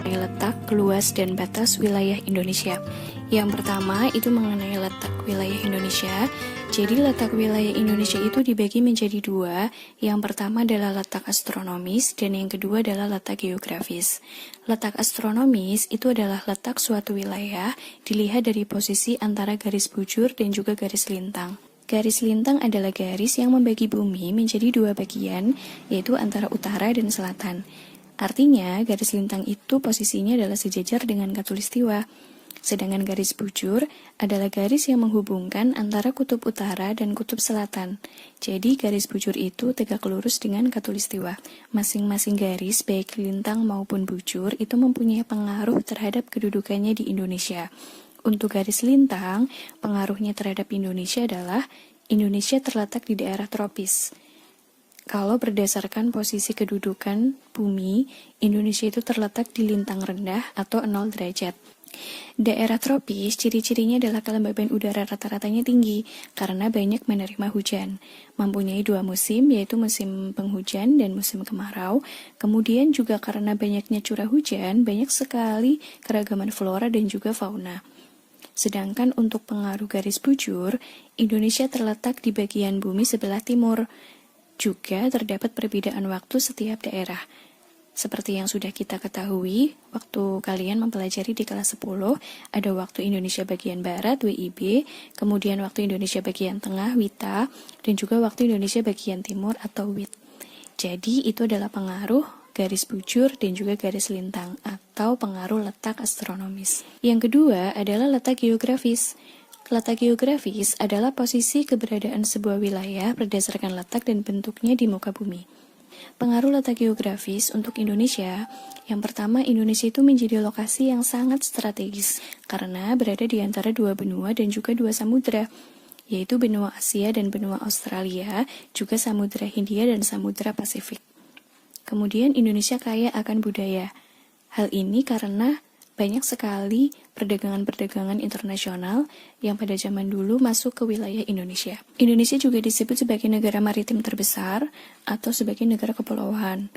letak, luas, dan batas wilayah Indonesia. Yang pertama itu mengenai letak wilayah Indonesia. Jadi letak wilayah Indonesia itu dibagi menjadi dua. Yang pertama adalah letak astronomis dan yang kedua adalah letak geografis. Letak astronomis itu adalah letak suatu wilayah dilihat dari posisi antara garis bujur dan juga garis lintang. Garis lintang adalah garis yang membagi bumi menjadi dua bagian, yaitu antara utara dan selatan. Artinya, garis lintang itu posisinya adalah sejajar dengan khatulistiwa. Sedangkan garis bujur adalah garis yang menghubungkan antara kutub utara dan kutub selatan. Jadi, garis bujur itu tegak lurus dengan khatulistiwa. Masing-masing garis, baik lintang maupun bujur, itu mempunyai pengaruh terhadap kedudukannya di Indonesia. Untuk garis lintang, pengaruhnya terhadap Indonesia adalah Indonesia terletak di daerah tropis. Kalau berdasarkan posisi kedudukan bumi, Indonesia itu terletak di lintang rendah atau 0 derajat. Daerah tropis, ciri-cirinya adalah kelembaban udara rata-ratanya tinggi karena banyak menerima hujan. Mempunyai dua musim, yaitu musim penghujan dan musim kemarau. Kemudian juga karena banyaknya curah hujan, banyak sekali keragaman flora dan juga fauna. Sedangkan untuk pengaruh garis bujur, Indonesia terletak di bagian bumi sebelah timur. Juga terdapat perbedaan waktu setiap daerah. Seperti yang sudah kita ketahui, waktu kalian mempelajari di kelas 10, ada waktu Indonesia bagian Barat, WIB, kemudian waktu Indonesia bagian Tengah, WITA, dan juga waktu Indonesia bagian Timur atau WIT. Jadi, itu adalah pengaruh garis bujur dan juga garis lintang, atau pengaruh letak astronomis. Yang kedua adalah letak geografis. Letak geografis adalah posisi keberadaan sebuah wilayah berdasarkan letak dan bentuknya di muka bumi. Pengaruh letak geografis untuk Indonesia, yang pertama Indonesia itu menjadi lokasi yang sangat strategis karena berada di antara dua benua dan juga dua samudera, yaitu benua Asia dan benua Australia, juga Samudra Hindia dan Samudra Pasifik. Kemudian Indonesia kaya akan budaya. Hal ini karena banyak sekali perdagangan-perdagangan internasional yang pada zaman dulu masuk ke wilayah Indonesia. Indonesia juga disebut sebagai negara maritim terbesar atau sebagai negara kepulauan.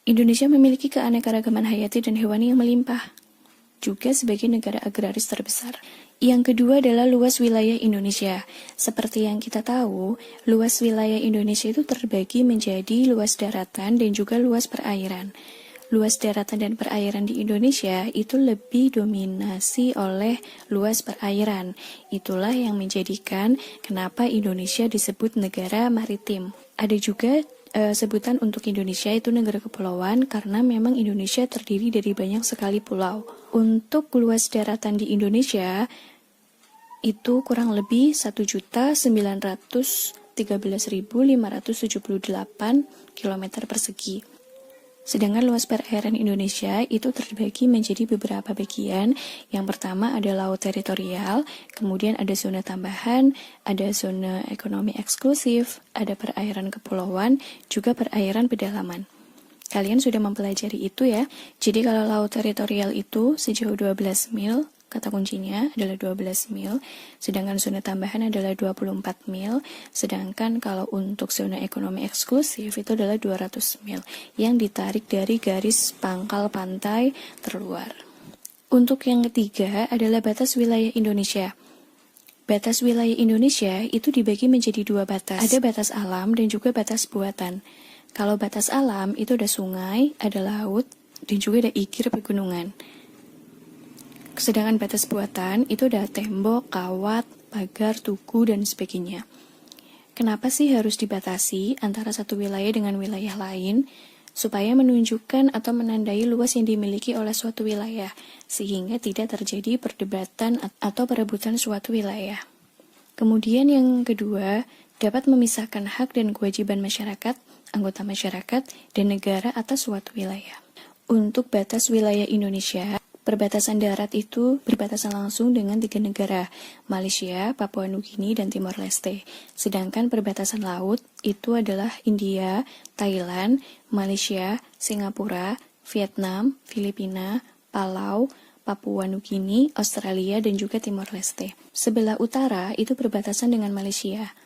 Indonesia memiliki keanekaragaman hayati dan hewani yang melimpah, juga sebagai negara agraris terbesar. Yang kedua adalah luas wilayah Indonesia. Seperti yang kita tahu, luas wilayah Indonesia itu terbagi menjadi luas daratan dan juga luas perairan. Luas daratan dan perairan di Indonesia itu lebih dominasi oleh luas perairan. Itulah yang menjadikan kenapa Indonesia disebut negara maritim. Ada juga sebutan untuk Indonesia itu negara kepulauan karena memang Indonesia terdiri dari banyak sekali pulau. Untuk luas daratan di Indonesia itu kurang lebih 1.913.578 km persegi. Sedangkan luas perairan Indonesia itu terbagi menjadi beberapa bagian. Yang pertama ada laut teritorial, kemudian ada zona tambahan, ada zona ekonomi eksklusif, ada perairan kepulauan, juga perairan pedalaman. Kalian sudah mempelajari itu ya. Jadi kalau laut teritorial itu sejauh 12 mil, kata kuncinya adalah 12 mil, sedangkan zona tambahan adalah 24 mil, sedangkan kalau untuk zona ekonomi eksklusif itu adalah 200 mil, yang ditarik dari garis pangkal pantai terluar. Untuk yang ketiga adalah batas wilayah Indonesia. Batas wilayah Indonesia itu dibagi menjadi dua batas. Ada batas alam dan juga batas buatan. Kalau batas alam itu ada sungai, ada laut, dan juga ada ikir pegunungan. Sedangkan batas buatan itu ada tembok, kawat, pagar, tugu, dan sebagainya. Kenapa sih harus dibatasi antara satu wilayah dengan wilayah lain? Supaya menunjukkan atau menandai luas yang dimiliki oleh suatu wilayah, sehingga tidak terjadi perdebatan atau perebutan suatu wilayah. Kemudian yang kedua, dapat memisahkan hak dan kewajiban masyarakat, anggota masyarakat, dan negara atas suatu wilayah. Untuk batas wilayah Indonesia, perbatasan darat itu berbatasan langsung dengan 3 negara, Malaysia, Papua Nugini, dan Timor Leste. Sedangkan perbatasan laut itu adalah India, Thailand, Malaysia, Singapura, Vietnam, Filipina, Palau, Papua Nugini, Australia, dan juga Timor Leste. Sebelah utara itu berbatasan dengan Malaysia.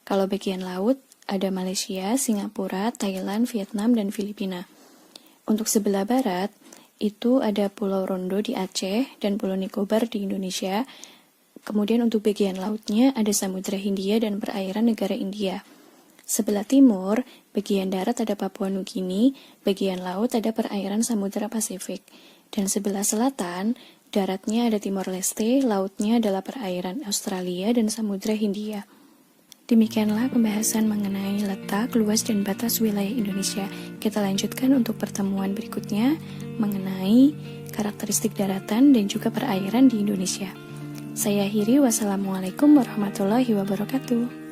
Kalau bagian laut ada Malaysia, Singapura, Thailand, Vietnam, dan Filipina. Untuk sebelah barat itu ada Pulau Rondo di Aceh dan Pulau Nicobar di Indonesia. Kemudian untuk bagian lautnya ada Samudra Hindia dan perairan negara India. Sebelah timur, bagian darat ada Papua Nugini, bagian laut ada perairan Samudra Pasifik. Dan sebelah selatan, daratnya ada Timor Leste, lautnya adalah perairan Australia dan Samudra Hindia. Demikianlah pembahasan mengenai letak, luas, dan batas wilayah Indonesia. Kita lanjutkan untuk pertemuan berikutnya mengenai karakteristik daratan dan juga perairan di Indonesia. Saya akhiri, wassalamualaikum warahmatullahi wabarakatuh.